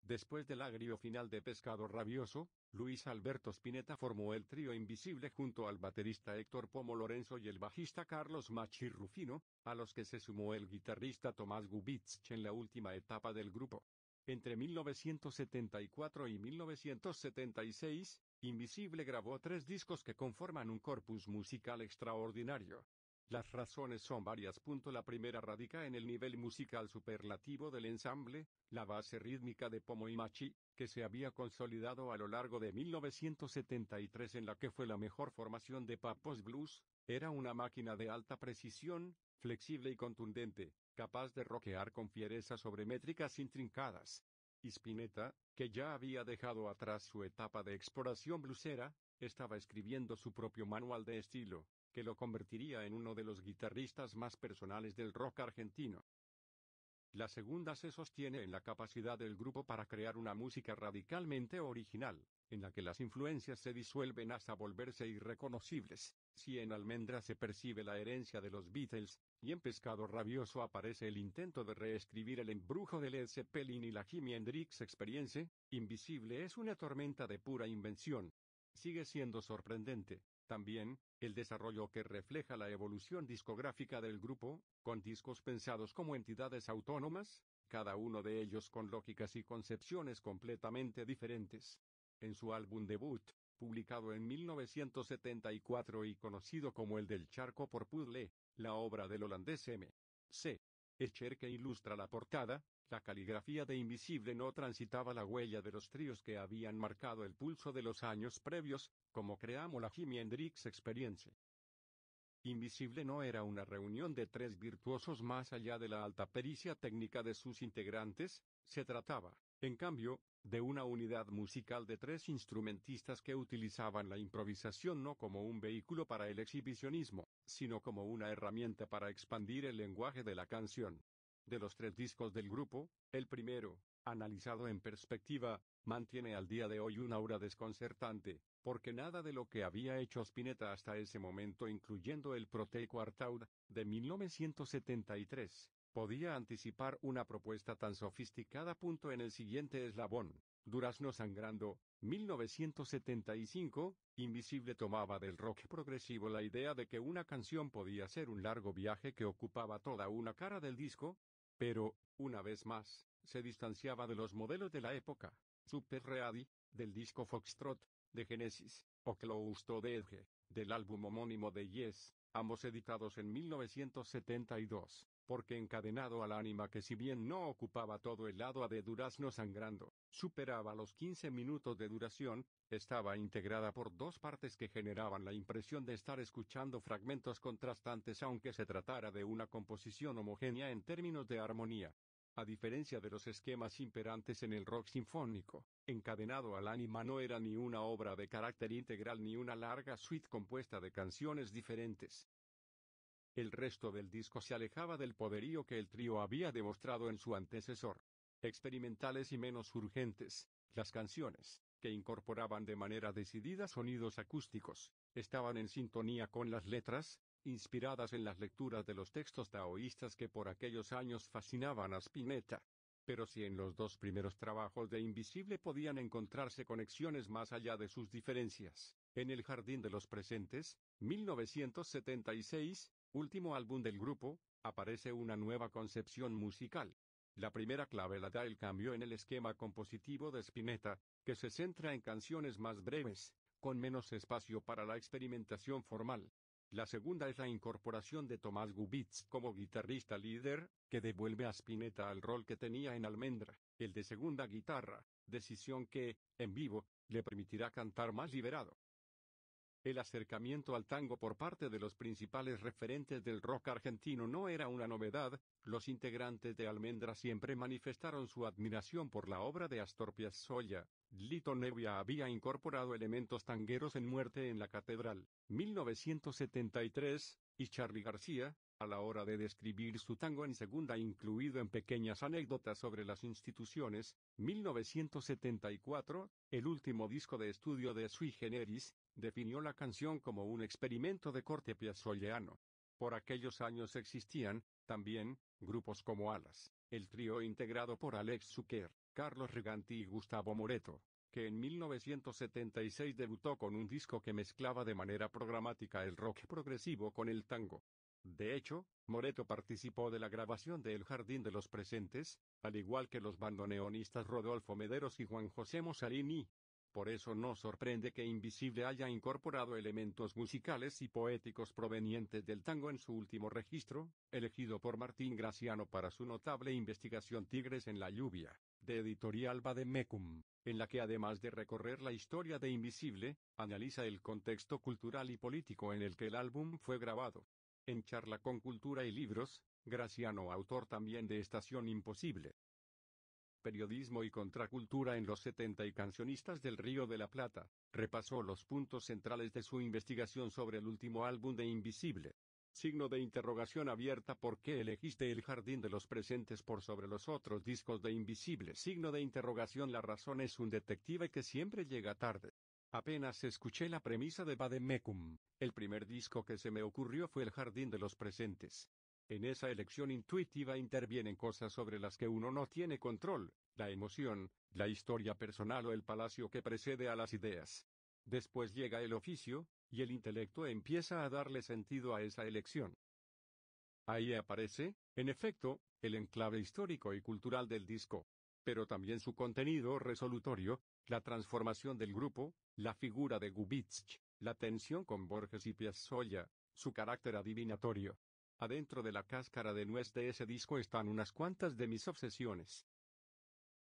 Después del agrio final de Pescado Rabioso, Luis Alberto Spinetta formó el trío Invisible junto al baterista Héctor Pomo Lorenzo y el bajista Carlos Machi Rufino, a los que se sumó el guitarrista Tomás Gubitsch en la última etapa del grupo. Entre 1974 y 1976, Invisible grabó 3 discos que conforman un corpus musical extraordinario. Las razones son varias. La primera radica en el nivel musical superlativo del ensamble, la base rítmica de Pomo y Machi, que se había consolidado a lo largo de 1973 en la que fue la mejor formación de Pappo's Blues, era una máquina de alta precisión, flexible y contundente, capaz de rockear con fiereza sobre métricas intrincadas. Y Spinetta, que ya había dejado atrás su etapa de exploración bluesera, estaba escribiendo su propio manual de estilo, que lo convertiría en uno de los guitarristas más personales del rock argentino. La segunda se sostiene en la capacidad del grupo para crear una música radicalmente original, en la que las influencias se disuelven hasta volverse irreconocibles. Si en Almendra se percibe la herencia de los Beatles, y en Pescado Rabioso aparece el intento de reescribir el embrujo de Led Zeppelin y la Jimi Hendrix Experience, Invisible es una tormenta de pura invención. Sigue siendo sorprendente, también, el desarrollo que refleja la evolución discográfica del grupo, con discos pensados como entidades autónomas, cada uno de ellos con lógicas y concepciones completamente diferentes. En su álbum debut, publicado en 1974 y conocido como El del Charco por Puzzle, la obra del holandés M. C. Escher que ilustra la portada, la caligrafía de Invisible no transitaba la huella de los tríos que habían marcado el pulso de los años previos, como Cream o la Jimi Hendrix Experience. Invisible no era una reunión de 3 virtuosos más allá de la alta pericia técnica de sus integrantes, se trataba, en cambio, de una unidad musical de 3 instrumentistas que utilizaban la improvisación no como un vehículo para el exhibicionismo, sino como una herramienta para expandir el lenguaje de la canción. De los 3 discos del grupo, el primero, analizado en perspectiva, mantiene al día de hoy un aura desconcertante, porque nada de lo que había hecho Spinetta hasta ese momento, incluyendo el Protei Quartaud, de 1973, podía anticipar una propuesta tan sofisticada. En el siguiente eslabón, Durazno Sangrando, 1975, Invisible tomaba del rock progresivo la idea de que una canción podía ser un largo viaje que ocupaba toda una cara del disco, pero, una vez más, se distanciaba de los modelos de la época, Super Ready, del disco Foxtrot, de Genesis, o Close to the Edge, del álbum homónimo de Yes, ambos editados en 1972, porque Encadenado al Ánima, que si bien no ocupaba todo el lado A de Durazno Sangrando, superaba los 15 minutos de duración, estaba integrada por 2 partes que generaban la impresión de estar escuchando fragmentos contrastantes aunque se tratara de una composición homogénea en términos de armonía. A diferencia de los esquemas imperantes en el rock sinfónico, Encadenado al Ánima no era ni una obra de carácter integral ni una larga suite compuesta de canciones diferentes. El resto del disco se alejaba del poderío que el trío había demostrado en su antecesor. Experimentales y menos urgentes, las canciones, que incorporaban de manera decidida sonidos acústicos, estaban en sintonía con las letras, inspiradas en las lecturas de los textos taoístas que por aquellos años fascinaban a Spinetta. Pero si en los 2 primeros trabajos de Invisible podían encontrarse conexiones más allá de sus diferencias, en El Jardín de los Presentes, 1976, último álbum del grupo, aparece una nueva concepción musical. La primera clave la da el cambio en el esquema compositivo de Spinetta, que se centra en canciones más breves, con menos espacio para la experimentación formal. La segunda es la incorporación de Tomás Gubitsch como guitarrista líder, que devuelve a Spinetta al rol que tenía en Almendra, el de segunda guitarra, decisión que, en vivo, le permitirá cantar más liberado. El acercamiento al tango por parte de los principales referentes del rock argentino no era una novedad. Los integrantes de Almendra siempre manifestaron su admiración por la obra de Astor Piazzolla. Lito Nebbia había incorporado elementos tangueros en Muerte en la Catedral, 1973, y Charly García, a la hora de describir su tango en segunda incluido en Pequeñas anécdotas sobre las instituciones, 1974, el último disco de estudio de Sui Generis, definió la canción como un experimento de corte piazzolleano. Por aquellos años existían, también, grupos como Alas, El trío integrado por Alex Zucker, Carlos Reganti y Gustavo Moreto, que en 1976 debutó con un disco que mezclaba de manera programática el rock progresivo con el tango. De hecho, Moreto participó de la grabación de El Jardín de los Presentes, al igual que los bandoneonistas Rodolfo Mederos y Juan José Mosarini. Por eso no sorprende que Invisible haya incorporado elementos musicales y poéticos provenientes del tango en su último registro, elegido por Martín Graciano para su notable investigación Tigres en la lluvia, de Editorial Vademecum, en la que además de recorrer la historia de Invisible, analiza el contexto cultural y político en el que el álbum fue grabado. En Charla con Cultura y Libros, Graciano, autor también de Estación Imposible, Periodismo y Contracultura en los 70 y Cancionistas del Río de la Plata, repasó los puntos centrales de su investigación sobre el último álbum de Invisible. Signo de interrogación abierta. ¿Por qué elegiste El Jardín de los Presentes por sobre los otros discos de Invisible? Signo de interrogación. La razón es un detective que siempre llega tarde. Apenas escuché la premisa de Vademecum, el primer disco que se me ocurrió fue El Jardín de los Presentes. En esa elección intuitiva intervienen cosas sobre las que uno no tiene control, la emoción, la historia personal o el palacio que precede a las ideas. Después llega el oficio, y el intelecto empieza a darle sentido a esa elección. Ahí aparece, en efecto, el enclave histórico y cultural del disco. Pero también su contenido resolutorio, la transformación del grupo, la figura de Gubitsch, la tensión con Borges y Piazzolla, su carácter adivinatorio. Adentro de la cáscara de nuez de ese disco están unas cuantas de mis obsesiones.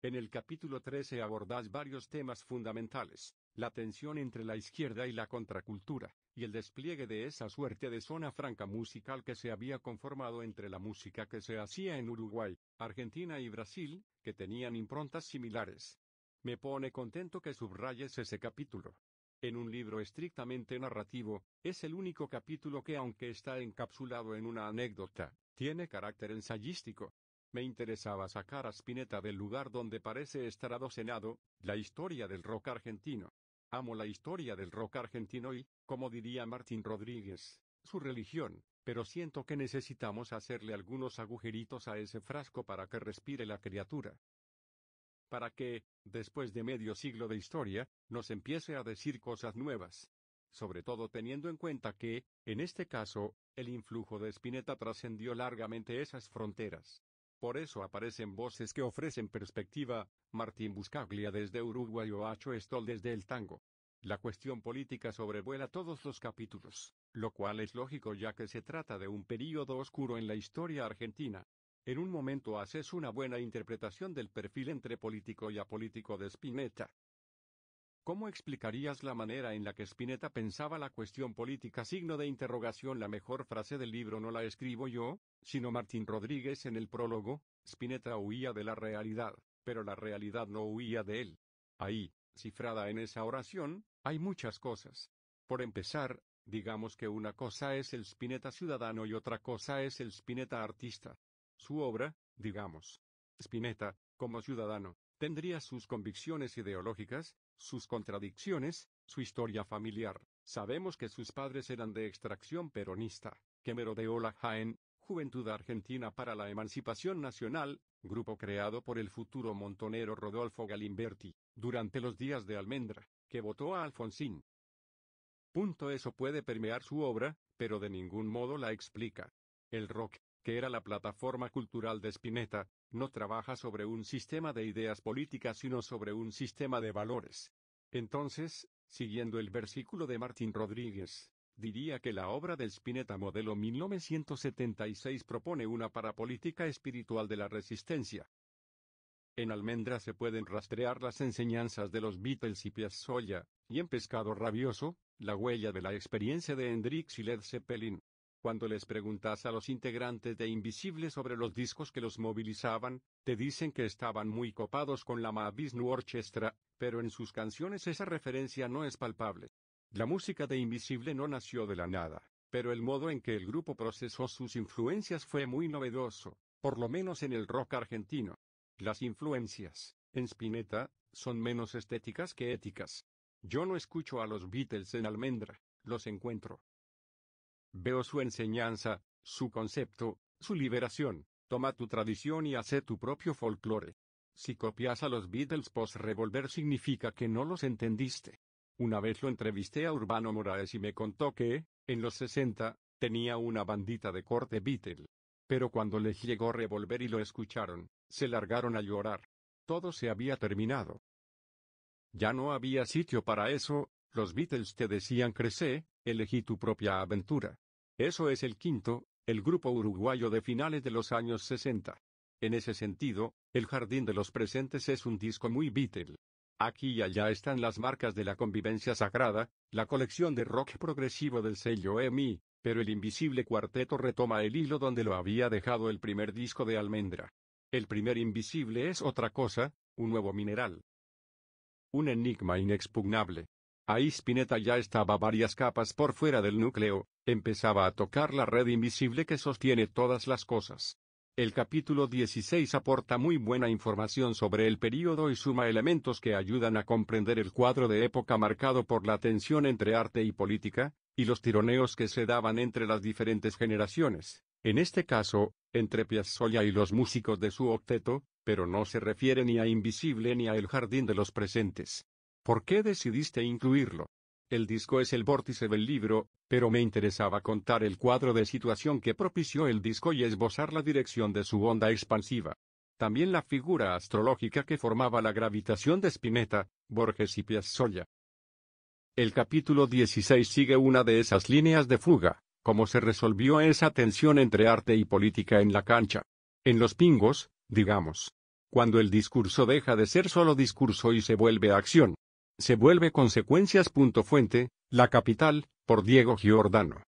En el capítulo 13 abordáis varios temas fundamentales, la tensión entre la izquierda y la contracultura, y el despliegue de esa suerte de zona franca musical que se había conformado entre la música que se hacía en Uruguay, Argentina y Brasil, que tenían improntas similares. Me pone contento que subrayes ese capítulo. En un libro estrictamente narrativo, es el único capítulo que, aunque está encapsulado en una anécdota, tiene carácter ensayístico. Me interesaba sacar a Spinetta del lugar donde parece estar adocenado, la historia del rock argentino. Amo la historia del rock argentino y, como diría Martín Rodríguez, su religión, pero siento que necesitamos hacerle algunos agujeritos a ese frasco para que respire la criatura. Para que, después de medio siglo de historia, nos empiece a decir cosas nuevas. Sobre todo teniendo en cuenta que, en este caso, el influjo de Spinetta trascendió largamente esas fronteras. Por eso aparecen voces que ofrecen perspectiva, Martín Buscaglia desde Uruguay o Acho Stoll desde el tango. La cuestión política sobrevuela todos los capítulos, lo cual es lógico ya que se trata de un período oscuro en la historia argentina. En un momento haces una buena interpretación del perfil entre político y apolítico de Spinetta. ¿Cómo explicarías la manera en la que Spinetta pensaba la cuestión política? Signo de interrogación. La mejor frase del libro no la escribo yo, sino Martín Rodríguez en el prólogo. Spinetta huía de la realidad, pero la realidad no huía de él. Ahí, cifrada en esa oración, hay muchas cosas. Por empezar, digamos que una cosa es el Spinetta ciudadano y otra cosa es el Spinetta artista. Su obra, digamos, Spinetta, como ciudadano, tendría sus convicciones ideológicas, sus contradicciones, su historia familiar. Sabemos que sus padres eran de extracción peronista, que merodeó la Jaén, Juventud Argentina para la Emancipación Nacional, grupo creado por el futuro montonero Rodolfo Galimberti, durante los días de Almendra, que votó a Alfonsín. Eso puede permear su obra, pero de ningún modo la explica. El rock, que era la plataforma cultural de Spinetta, no trabaja sobre un sistema de ideas políticas sino sobre un sistema de valores. Entonces, siguiendo el versículo de Martín Rodríguez, diría que la obra del Spinetta modelo 1976 propone una parapolítica espiritual de la resistencia. En Almendra se pueden rastrear las enseñanzas de los Beatles y Piazzolla, y en Pescado Rabioso, la huella de la experiencia de Hendrix y Led Zeppelin. Cuando les preguntas a los integrantes de Invisible sobre los discos que los movilizaban, te dicen que estaban muy copados con la Mahavishnu Orchestra, pero en sus canciones esa referencia no es palpable. La música de Invisible no nació de la nada, pero el modo en que el grupo procesó sus influencias fue muy novedoso, por lo menos en el rock argentino. Las influencias, en Spinetta, son menos estéticas que éticas. Yo no escucho a los Beatles en Almendra, los encuentro. Veo su enseñanza, su concepto, su liberación, Toma tu tradición y hace tu propio folclore. Si copias a los Beatles post-revolver significa que no los entendiste. Una vez lo entrevisté a Urbano Moraes y me contó que, en los 60, tenía una bandita de corte Beatle. Pero cuando les llegó Revolver y lo escucharon, se largaron a llorar. Todo se había terminado. Ya no había sitio para eso, los Beatles te decían crece, elegí tu propia aventura. Eso es el Quinto, el grupo uruguayo de finales de los años 60. En ese sentido, El Jardín de los Presentes es un disco muy Beatle. Aquí y allá están las marcas de la convivencia sagrada, la colección de rock progresivo del sello EMI, pero el Invisible Cuarteto retoma el hilo donde lo había dejado el primer disco de Almendra. El primer Invisible es otra cosa, un nuevo mineral. Un enigma inexpugnable. Ahí Spinetta ya estaba varias capas por fuera del núcleo, empezaba a tocar la red invisible que sostiene todas las cosas. El capítulo 16 aporta muy buena información sobre el período y suma elementos que ayudan a comprender el cuadro de época marcado por la tensión entre arte y política, y los tironeos que se daban entre las diferentes generaciones, en este caso, entre Piazzolla y los músicos de su octeto, pero no se refiere ni a Invisible ni a El Jardín de los Presentes. ¿Por qué decidiste incluirlo? El disco es el vórtice del libro, pero me interesaba contar el cuadro de situación que propició el disco y esbozar la dirección de su onda expansiva. También la figura astrológica que formaba la gravitación de Spinetta, Borges y Piazzolla. El capítulo 16 sigue una de esas líneas de fuga, cómo se resolvió esa tensión entre arte y política en la cancha. En Los Pingos, digamos. Cuando el discurso deja de ser solo discurso y se vuelve acción. Se vuelve consecuencias. Fuente, La Capital, por Diego Giordano.